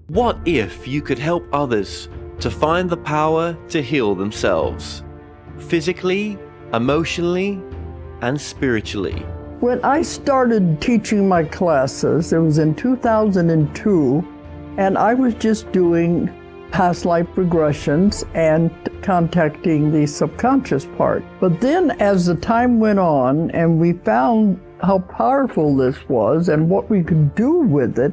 What if you could help others to find the power to heal themselves, physically, emotionally, and spiritually? When I started teaching my classes, it was in 2002, and I was just doing past life regressions and contacting the subconscious part. But then as the time went on and we found how powerful this was and what we could do with it,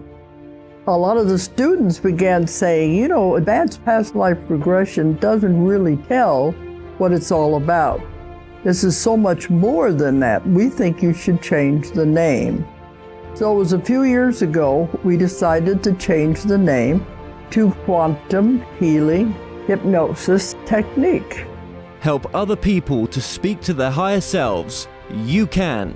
a lot of the students began saying, you know, advanced past life regression doesn't really tell what it's all about. This is so much more than that. We think you should change the name. So it was a few years ago, we decided to change the name to Quantum Healing Hypnosis Technique. Help other people to speak to their higher selves. You can.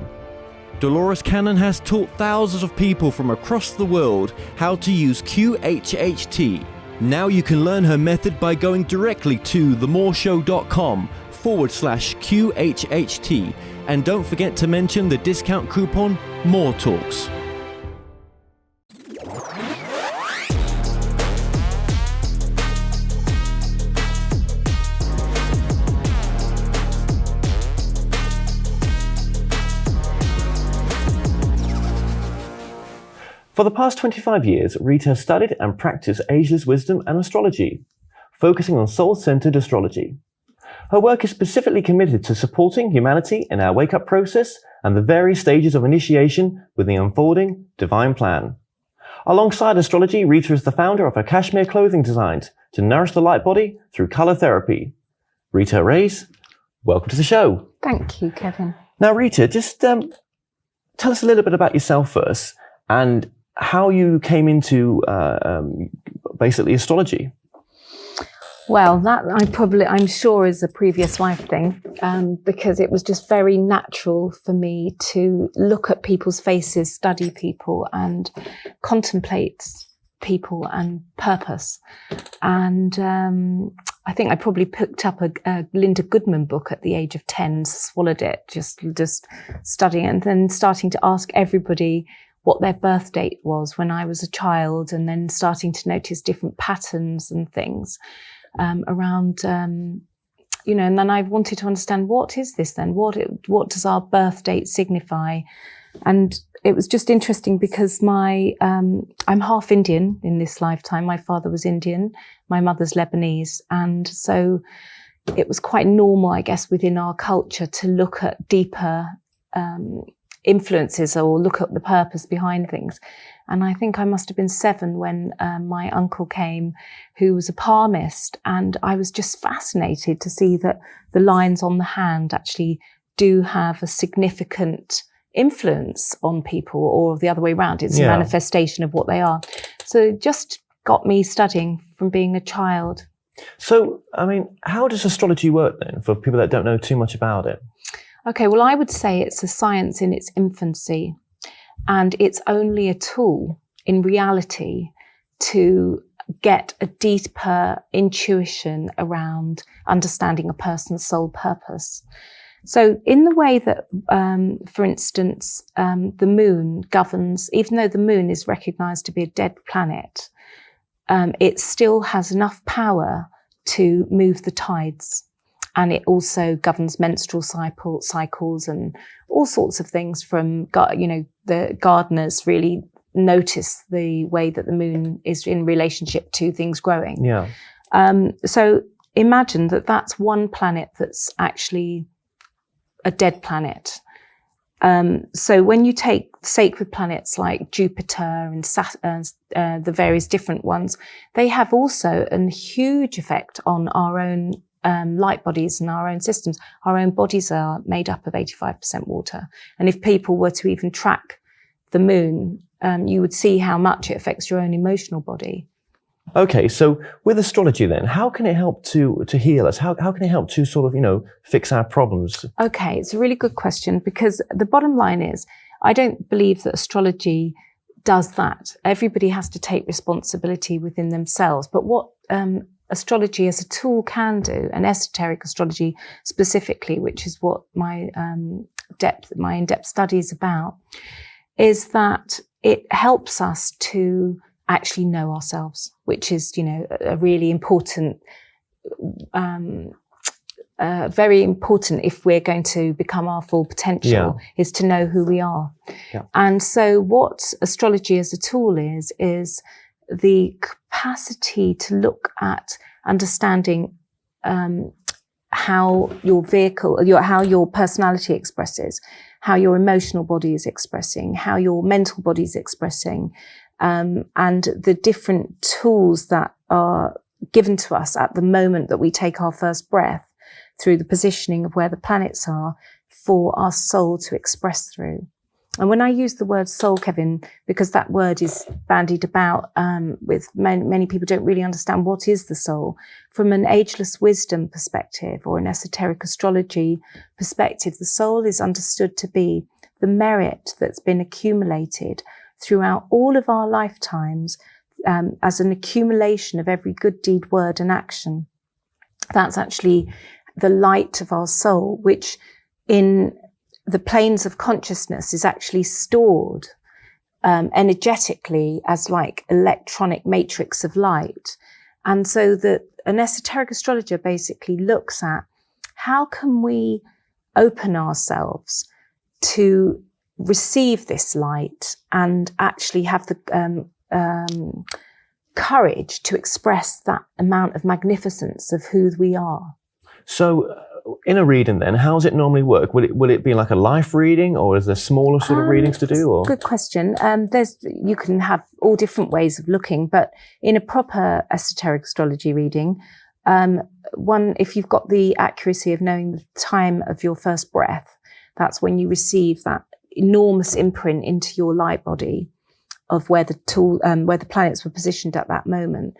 Dolores Cannon has taught thousands of people from across the world how to use QHHT. Now you can learn her method by going directly to themoreshow.com/QHHT. And don't forget to mention the discount coupon More Talks. For the past 25 years, Rita has studied and practiced ageless wisdom and astrology, focusing on soul-centered astrology. Her work is specifically committed to supporting humanity in our wake-up process and the various stages of initiation with the unfolding divine plan. Alongside astrology, Rita is the founder of her cashmere clothing designs to nourish the light body through color therapy. Rita Hariz, welcome to the show. Thank you, Kevin. Now, Rita, just tell us a little bit about yourself first and how you came into basically astrology. Well, that I'm sure is a previous life thing, because it was just very natural for me to look at people's faces, study people and contemplate people and purpose. And I think I probably picked up a Linda Goodman book at the age of 10, swallowed it, just studying it, and then starting to ask everybody what their birth date was when I was a child, and then starting to notice different patterns and things around, and then I wanted to understand, what is this then? What does our birth date signify? And it was just interesting because I'm half Indian in this lifetime. My father was Indian, my mother's Lebanese. And so it was quite normal, I guess, within our culture to look at deeper influences or look at the purpose behind things. And I think I must have been 7 when my uncle came, who was a palmist, and I was just fascinated to see that the lines on the hand actually do have a significant influence on people, or the other way around. It's a manifestation of what they are. So it just got me studying from being a child. So, I mean, how does astrology work then, for people that don't know too much about it? Okay, well, I would say it's a science in its infancy, and it's only a tool in reality to get a deeper intuition around understanding a person's soul purpose. So in the way that, for instance, the moon governs, even though the moon is recognized to be a dead planet, it still has enough power to move the tides. And it also governs menstrual cycles and all sorts of things from, the gardeners really notice the way that the moon is in relationship to things growing. Yeah. So imagine that that's one planet that's actually a dead planet. So when you take sacred planets like Jupiter and Saturn, the various different ones, they have also a huge effect on our own light bodies and our own systems. Our own bodies are made up of 85% water. And if people were to even track the moon, you would see how much it affects your own emotional body. Okay, so with astrology then, how can it help to heal us? How can it help to sort of, fix our problems? Okay, it's a really good question, because the bottom line is, I don't believe that astrology does that. Everybody has to take responsibility within themselves. But what astrology as a tool can do, and esoteric astrology specifically, which is what my in-depth study is about, is that it helps us to actually know ourselves, which is, a really important, very important if we're going to become our full potential, is to know who we are. Yeah. And so what astrology as a tool is the capacity to look at understanding how your vehicle, how your personality expresses, how your emotional body is expressing, how your mental body is expressing, and the different tools that are given to us at the moment that we take our first breath, through the positioning of where the planets are for our soul to express through. And when I use the word soul, Kevin, because that word is bandied about with many people don't really understand what is the soul. From an ageless wisdom perspective or an esoteric astrology perspective, the soul is understood to be the merit that's been accumulated throughout all of our lifetimes as an accumulation of every good deed, word and action. That's actually the light of our soul, which in the planes of consciousness is actually stored energetically as like electronic matrix of light. And so that an esoteric astrologer basically looks at how can we open ourselves to receive this light and actually have the courage to express that amount of magnificence of who we are. So in a reading then, how does it normally work? Will it be like a life reading, or is there smaller sort of readings to do? Or? Good question. You can have all different ways of looking, but in a proper esoteric astrology reading, if you've got the accuracy of knowing the time of your first breath, that's when you receive that enormous imprint into your light body of where the planets were positioned at that moment.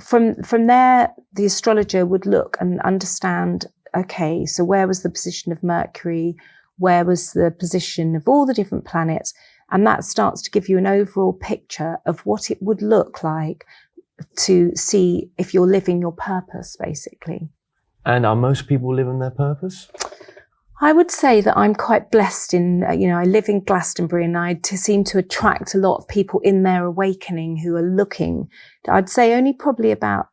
From there, the astrologer would look and understand, okay, so where was the position of Mercury? Where was the position of all the different planets? And that starts to give you an overall picture of what it would look like to see if you're living your purpose, basically. And are most people living their purpose? I would say that I'm quite blessed in, I live in Glastonbury and I seem to attract a lot of people in their awakening who are looking. I'd say only probably about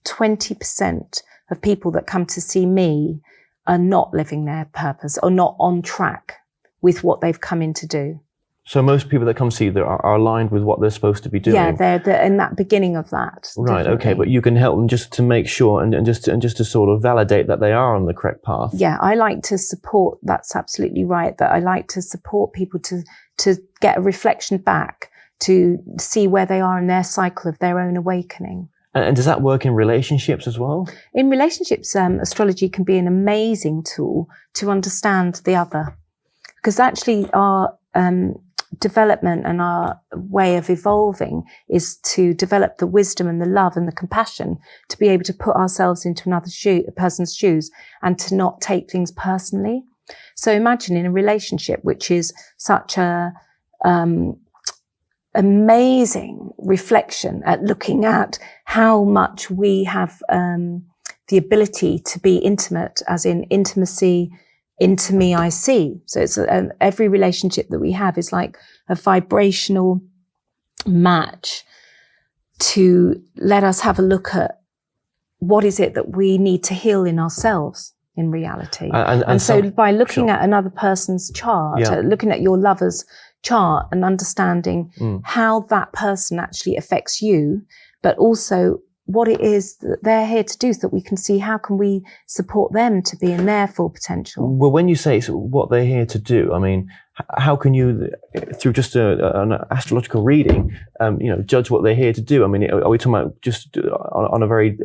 20% of people that come to see me are not living their purpose or not on track with what they've come in to do. So most people that come see you are aligned with what they're supposed to be doing. Yeah, they're in that beginning of that. Right. Definitely. Okay, but you can help them just to make sure and just to sort of validate that they are on the correct path. Yeah, I like to support. That's absolutely right. That I like to support people to get a reflection back, to see where they are in their cycle of their own awakening. And does that work in relationships as well? In relationships, astrology can be an amazing tool to understand the other, because actually our development and our way of evolving is to develop the wisdom and the love and the compassion to be able to put ourselves into a person's shoes and to not take things personally. So imagine in a relationship, which is such a amazing reflection at looking at how much we have the ability to be intimate, as in intimacy, into me I see. So it's every relationship that we have is like a vibrational match to let us have a look at what is it that we need to heal in ourselves in reality. And so by looking at another person's chart, looking at your lover's chart and understanding how that person actually affects you, but also what it is that they're here to do, so that we can see how can we support them to be in their full potential. Well, when you say what they're here to do, I mean, how can you, through just an astrological reading, judge what they're here to do? I mean, are we talking about just on a very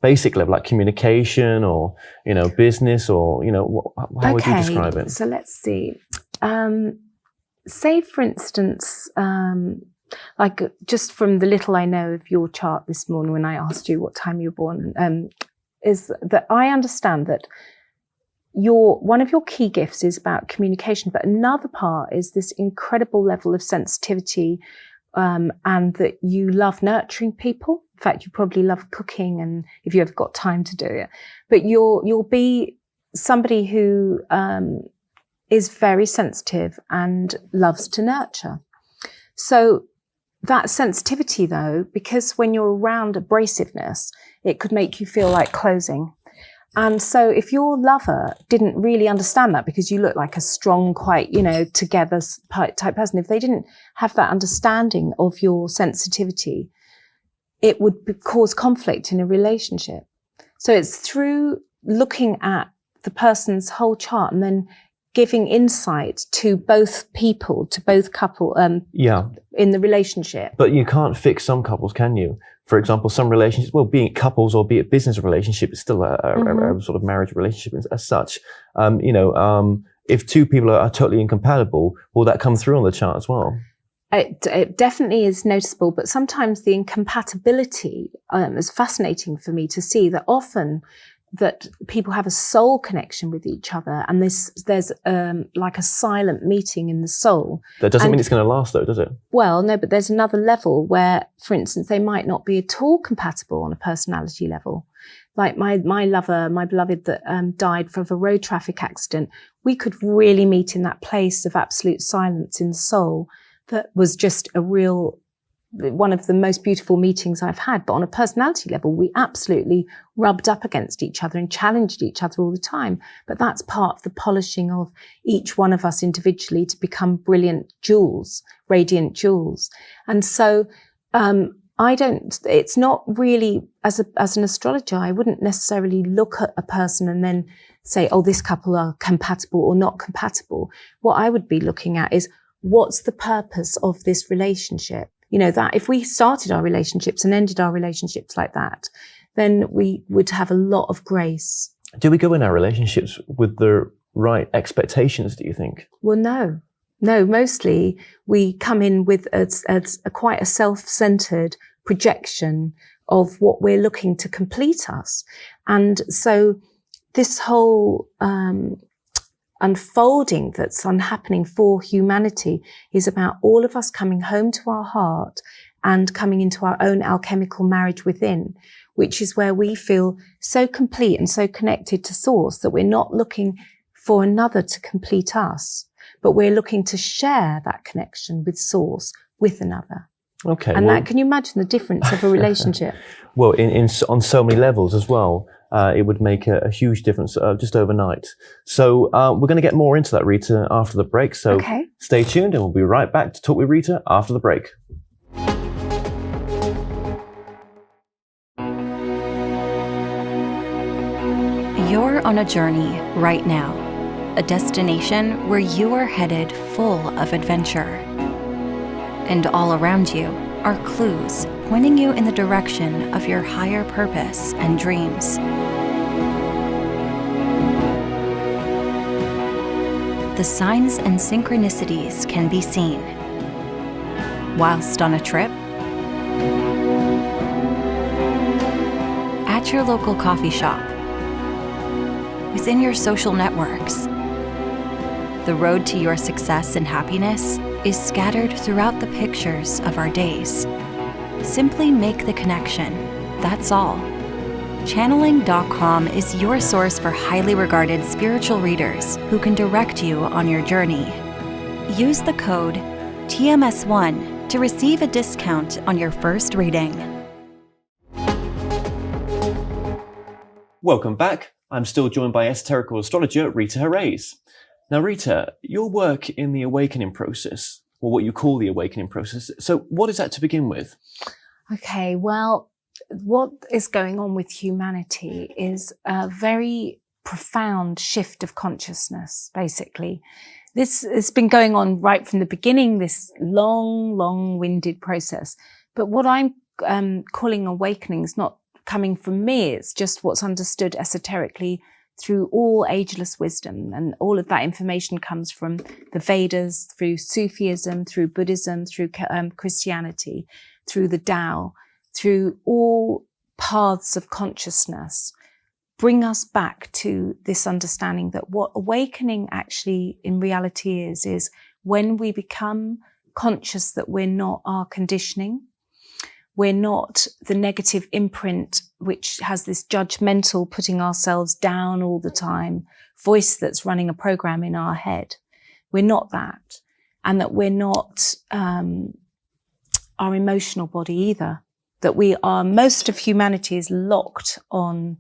basic level, like communication or, business or, how would you describe it? So let's see. Say, for instance, like just from the little I know of your chart this morning when I asked you what time you were born, is that I understand that one of your key gifts is about communication, but another part is this incredible level of sensitivity, and that you love nurturing people. In fact, you probably love cooking, and if you ever got time to do it, but you'll be somebody who is very sensitive and loves to nurture. So that sensitivity though, because when you're around abrasiveness, it could make you feel like closing. And so if your lover didn't really understand that, because you look like a strong, quite, together type person, if they didn't have that understanding of your sensitivity, it would cause conflict in a relationship. So it's through looking at the person's whole chart and then giving insight to both people, to both couple, in the relationship. But you can't fix some couples, can you? For example, some relationships, well, be it couples or be it business relationship, it's still a sort of marriage relationship as such. If two people are totally incompatible, will that come through on the chart as well? It definitely is noticeable, but sometimes the incompatibility is fascinating for me to see that often that people have a soul connection with each other, and there's like a silent meeting in the soul. That doesn't mean it's going to last, though, does it? Well, no, but there's another level where, for instance, they might not be at all compatible on a personality level. Like my lover, my beloved that died from a road traffic accident, we could really meet in that place of absolute silence in the soul. That was just one of the most beautiful meetings I've had. But on a personality level, we absolutely rubbed up against each other and challenged each other all the time. But that's part of the polishing of each one of us individually to become brilliant jewels, radiant jewels. And so, it's not really, as an astrologer, I wouldn't necessarily look at a person and then say, oh, this couple are compatible or not compatible. What I would be looking at is, what's the purpose of this relationship? That if we started our relationships and ended our relationships like that, then we would have a lot of grace. Do we go in our relationships with the right expectations, do you think? Well, no, mostly we come in with quite a self-centered projection of what we're looking to complete us. And so this whole, unfolding that's happening for humanity is about all of us coming home to our heart and coming into our own alchemical marriage within, which is where we feel so complete and so connected to source that we're not looking for another to complete us, but we're looking to share that connection with source with another. Okay. And that, can you imagine the difference of a relationship? Well, on so many levels as well. It would make a huge difference just overnight. So we're going to get more into that, Rita, after the break. So Stay tuned and we'll be right back to talk with Rita after the break. You're on a journey right now, a destination where you are headed full of adventure. And all around you are clues pointing you in the direction of your higher purpose and dreams. The signs and synchronicities can be seen whilst on a trip, at your local coffee shop, within your social networks. The road to your success and happiness is scattered throughout the pictures of our days. Simply make the connection, that's all. Channeling.com is your source for highly regarded spiritual readers who can direct you on your journey. Use the code TMS1 to receive a discount on your first reading. Welcome back. I'm still joined by esoterical astrologer Rita Hariz. Now, Rita, your work in the awakening process, or what you call the awakening process, so what is that to begin with? Okay, well, what is going on with humanity is a very profound shift of consciousness, basically. This has been going on right from the beginning, this long-winded process. But what I'm calling awakening is not coming from me, it's just what's understood esoterically through all ageless wisdom. And all of that information comes from the Vedas, through Sufism, through Buddhism, through Christianity, through the Tao, through all paths of consciousness, bring us back to this understanding that what awakening actually in reality is when we become conscious that we're not our conditioning, we're not the negative imprint which has this judgmental putting ourselves down all the time voice that's running a program in our head. We're not that. And that we're not our emotional body either. That most of humanity is locked on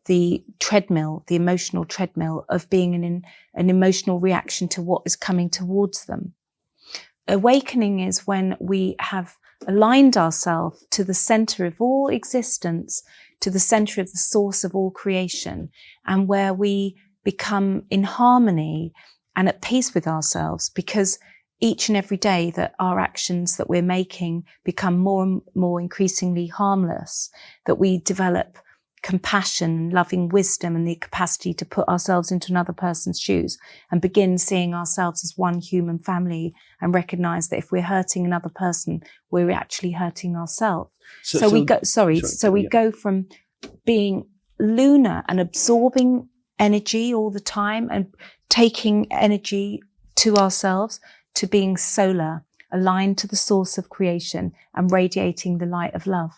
the treadmill, the emotional treadmill of being an emotional reaction to what is coming towards them. Awakening is when we have aligned ourselves to the center of all existence, to the center of the source of all creation, and where we become in harmony and at peace with ourselves, because each and every day that our actions that we're making become more and more increasingly harmless, that we develop compassion, loving wisdom, and the capacity to put ourselves into another person's shoes and begin seeing ourselves as one human family, and recognize that if we're hurting another person, we're actually hurting ourselves. So we go from being lunar and absorbing energy all the time and taking energy to ourselves, to being solar, aligned to the source of creation and radiating the light of love.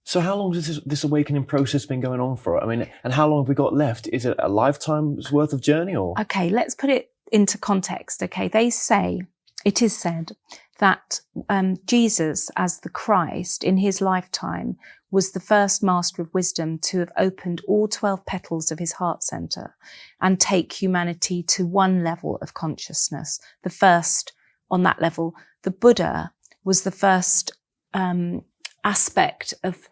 So how long has this awakening process been going on for? I mean, and how long have we got left? Is it a lifetime's worth of journey, or? Okay, let's put it into context. Okay, it is said that Jesus, as the Christ in his lifetime, was the first master of wisdom to have opened all 12 petals of his heart center and take humanity to one level of consciousness. The first on that level. The Buddha was the first aspect of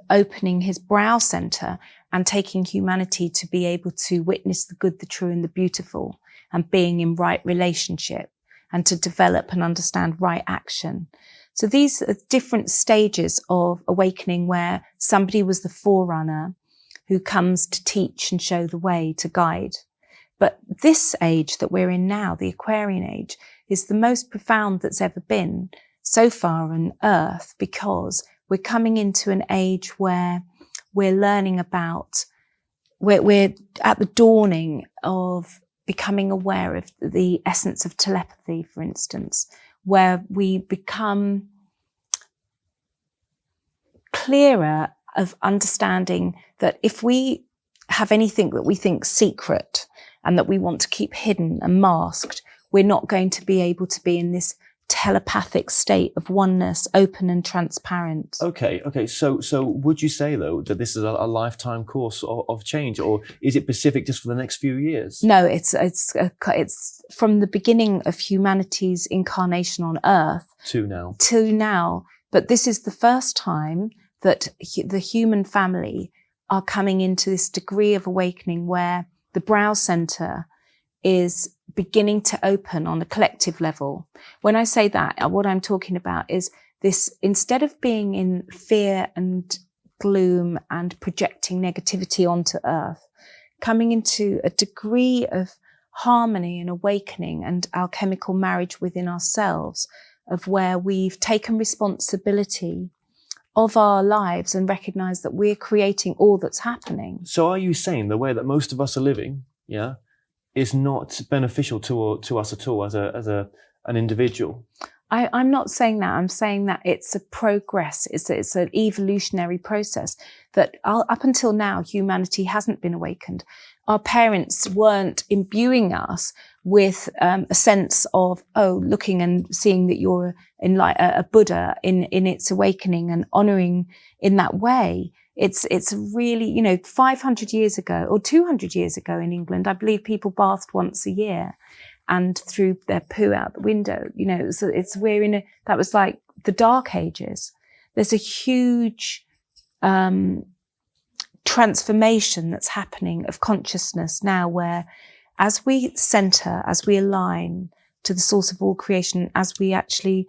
opening his brow center and taking humanity to be able to witness the good, the true, and the beautiful, and being in right relationship, and to develop and understand right action. So these are different stages of awakening where somebody was the forerunner who comes to teach and show the way, to guide. But this age that we're in now, the Aquarian age, is the most profound that's ever been so far on Earth, because we're coming into an age where we're learning about, we're at the dawning of becoming aware of the essence of telepathy, for instance, where we become clearer of understanding that if we have anything that we think secret and that we want to keep hidden and masked, we're not going to be able to be in this telepathic state of oneness, open and transparent. Okay. So would you say though that this is a lifetime course of change, or is it specific just for the next few years? No, it's from the beginning of humanity's incarnation on Earth to now. But this is the first time that the human family are coming into this degree of awakening where the brow center is beginning to open on a collective level. When I say that, what I'm talking about is this: instead of being in fear and gloom and projecting negativity onto Earth, coming into a degree of harmony and awakening and alchemical marriage within ourselves, of where we've taken responsibility of our lives and recognized that we're creating all that's happening. So are you saying the way that most of us are living, is not beneficial to us at all as an individual? I'm not saying that. I'm saying that it's a progress. It's an evolutionary process that up until now, humanity hasn't been awakened. Our parents weren't imbuing us with a sense of, looking and seeing that you're in like a Buddha in its awakening and honoring in that way. It's really, 500 years ago or 200 years ago in England, I believe people bathed once a year and threw their poo out the window. That was like the Dark Ages. There's a huge transformation that's happening of consciousness now, where as we center, as we align to the source of all creation, as we actually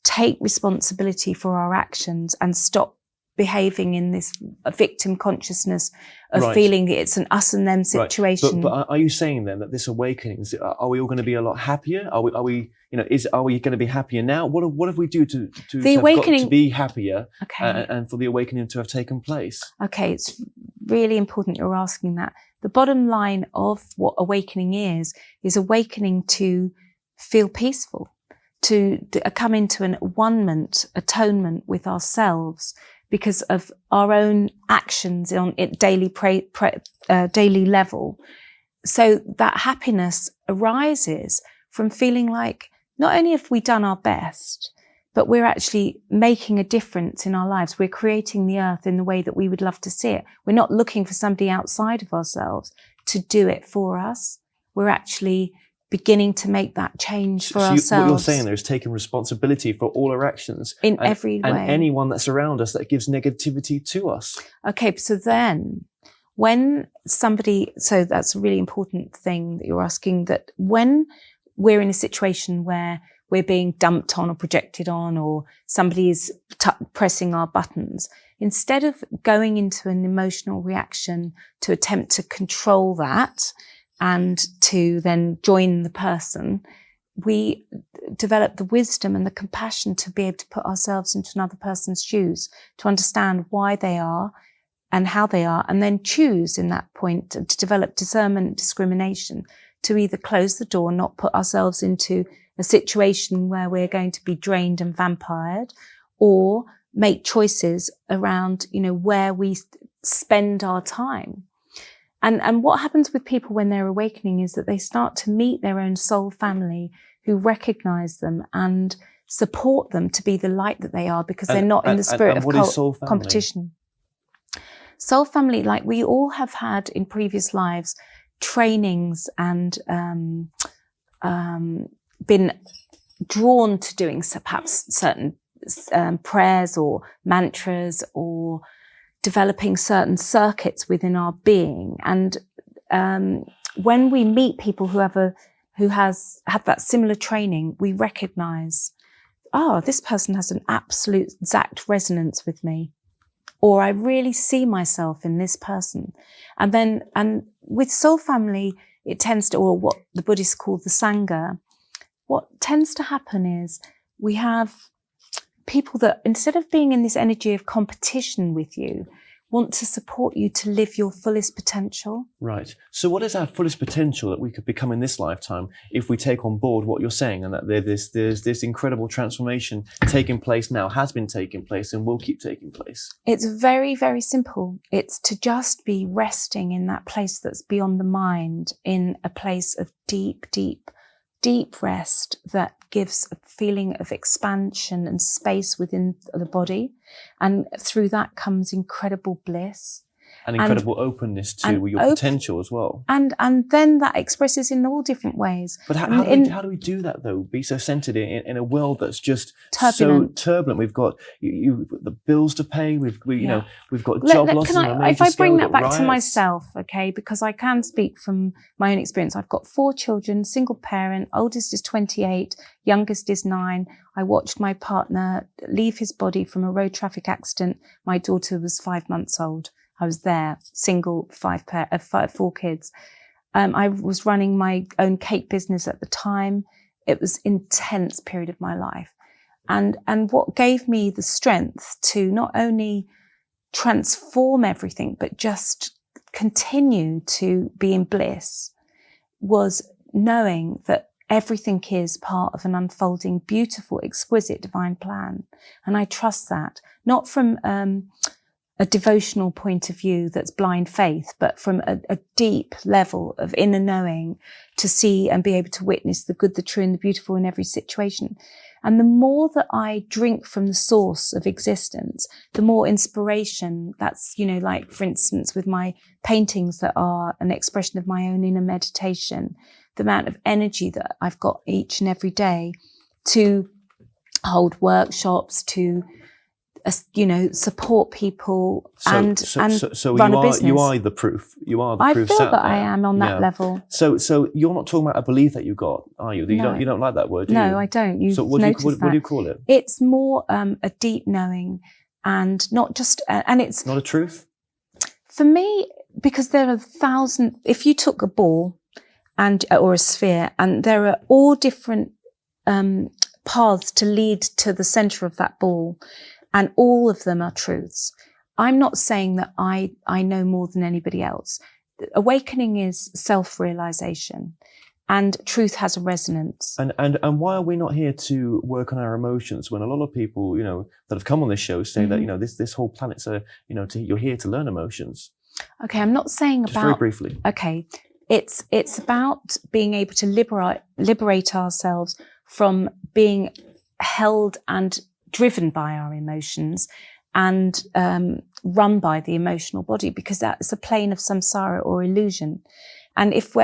take responsibility for our actions and stop behaving in this victim consciousness of feeling that it's an us and them situation. Right. But are you saying then that this awakening, are we all going to be a lot happier? Are we going to be happier now? What if we do to be happier, and for the awakening to have taken place? Okay, it's really important you're asking that. The bottom line of what awakening is awakening to feel peaceful, to come into an atonement with ourselves, because of our own actions on daily level. So that happiness arises from feeling like not only have we done our best, but we're actually making a difference in our lives. We're creating the earth in the way that we would love to see it. We're not looking for somebody outside of ourselves to do it for us. We're actually beginning to make that change for ourselves. What you're saying there is taking responsibility for all our actions in every way. And anyone that's around us that gives negativity to us. Okay, so then when somebody, so that's a really important thing that you're asking, that when we're in a situation where we're being dumped on or projected on, or somebody is pressing our buttons, instead of going into an emotional reaction to attempt to control that and to then join the person, we develop the wisdom and the compassion to be able to put ourselves into another person's shoes, to understand why they are and how they are, and then choose in that point to develop discernment, discrimination, to either close the door, not put ourselves into a situation where we're going to be drained and vampired, or make choices around, where we spend our time. And what happens with people when they're awakening is that they start to meet their own soul family who recognize them and support them to be the light that they are, because they're not in the spirit of competition. Soul family, like we all have had in previous lives, trainings and been drawn to doing perhaps certain prayers or mantras, or developing certain circuits within our being. And when we meet people who have had that similar training, we recognize, this person has an absolute exact resonance with me, or I really see myself in this person. And with soul family, it tends to, or what the Buddhists call the Sangha, what tends to happen is we have people that, instead of being in this energy of competition with you, want to support you to live your fullest potential. Right. So what is our fullest potential that we could become in this lifetime if we take on board what you're saying, and that there's this incredible transformation taking place now, has been taking place, and will keep taking place? It's very, very simple. It's to just be resting in that place that's beyond the mind, in a place of deep, deep, deep rest that gives a feeling of expansion and space within the body. And through that comes incredible bliss. And incredible openness to your potential as well. And then that expresses in all different ways. But how do we do that, though? Be so centered in a world that's just turbulent. So turbulent. We've got the bills to pay. We've got job losses. If I bring that back to myself, okay, because I can speak from my own experience. I've got 4 children, single parent. Oldest is 28, youngest is 9. I watched my partner leave his body from a road traffic accident. My daughter was 5 months old. I was there, single, 4 kids. I was running my own cake business at the time. It was an intense period of my life. And what gave me the strength to not only transform everything, but just continue to be in bliss, was knowing that everything is part of an unfolding, beautiful, exquisite divine plan. And I trust that, not from a devotional point of view that's blind faith, but from a deep level of inner knowing, to see and be able to witness the good, the true, and the beautiful in every situation. And the more that I drink from the source of existence, the more inspiration. That's, like, for instance, with my paintings that are an expression of my own inner meditation, the amount of energy that I've got each and every day to hold workshops, to support people, and run a business. You are the proof. You are the proof. I feel that I am on that level. So you're not talking about a belief that you got, are you? You don't like that word, do you? No, I don't. So what do you call it? It's more a deep knowing, and not just and it's not a truth for me, because there are 1,000. If you took a ball or a sphere, and there are all different paths to lead to the center of that ball, and all of them are truths. I'm not saying that I know more than anybody else. Awakening is self-realization, and truth has a resonance. And why are we not here to work on our emotions, when a lot of people, that have come on this show say that, this whole planet's you're here to learn emotions? Okay, I'm not saying just very briefly. Okay, it's about being able to liberate ourselves from being held and driven by our emotions and run by the emotional body, because that's a plane of samsara or illusion. And it's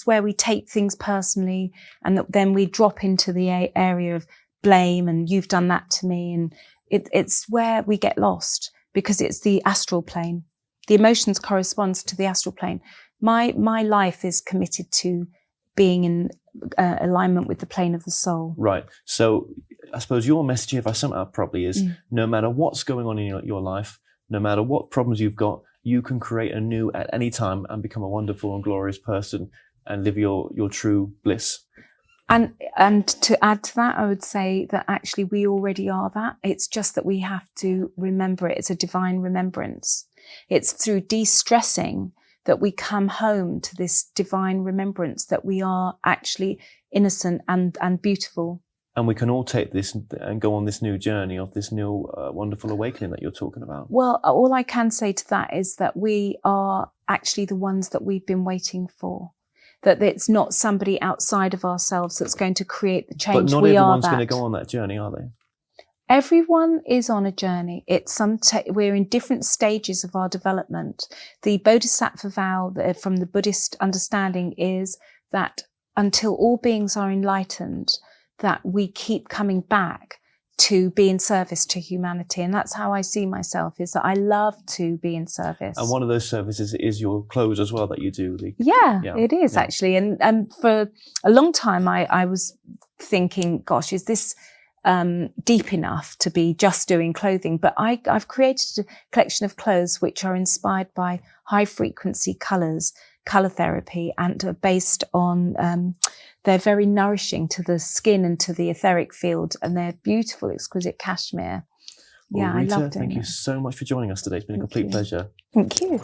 where we take things personally, and then we drop into the area of blame and you've done that to me, and it's where we get lost, because it's the astral plane. The emotions corresponds to the astral plane. My life is committed to being in alignment with the plane of the soul. Right. So I suppose your message, if I sum it up properly, is no matter what's going on in your life, no matter what problems you've got, you can create anew at any time and become a wonderful and glorious person and live your true bliss. And to add to that, I would say that actually we already are that. It's just that we have to remember it. It's a divine remembrance. It's through de-stressing that we come home to this divine remembrance that we are actually innocent and beautiful. And we can all take this and go on this new journey of this new wonderful awakening that you're talking about. Well, all I can say to that is that we are actually the ones that we've been waiting for. That it's not somebody outside of ourselves that's going to create the change. But not everyone's going to go on that journey, are they? Everyone is on a journey. We're in different stages of our development. The Bodhisattva vow from the Buddhist understanding is that until all beings are enlightened, that we keep coming back to be in service to humanity. And that's how I see myself, is that I love to be in service. And one of those services is your clothes as well that you do. Yeah, it is actually. And for a long time, I was thinking, gosh, is this deep enough to be just doing clothing? But I've created a collection of clothes which are inspired by high frequency colours, colour therapy, and are based on they're very nourishing to the skin and to the etheric field, and they're beautiful, exquisite cashmere. Well, Yeah, Rita, I love doing thank you it. so much for joining us today. It's been a complete pleasure. Thank you.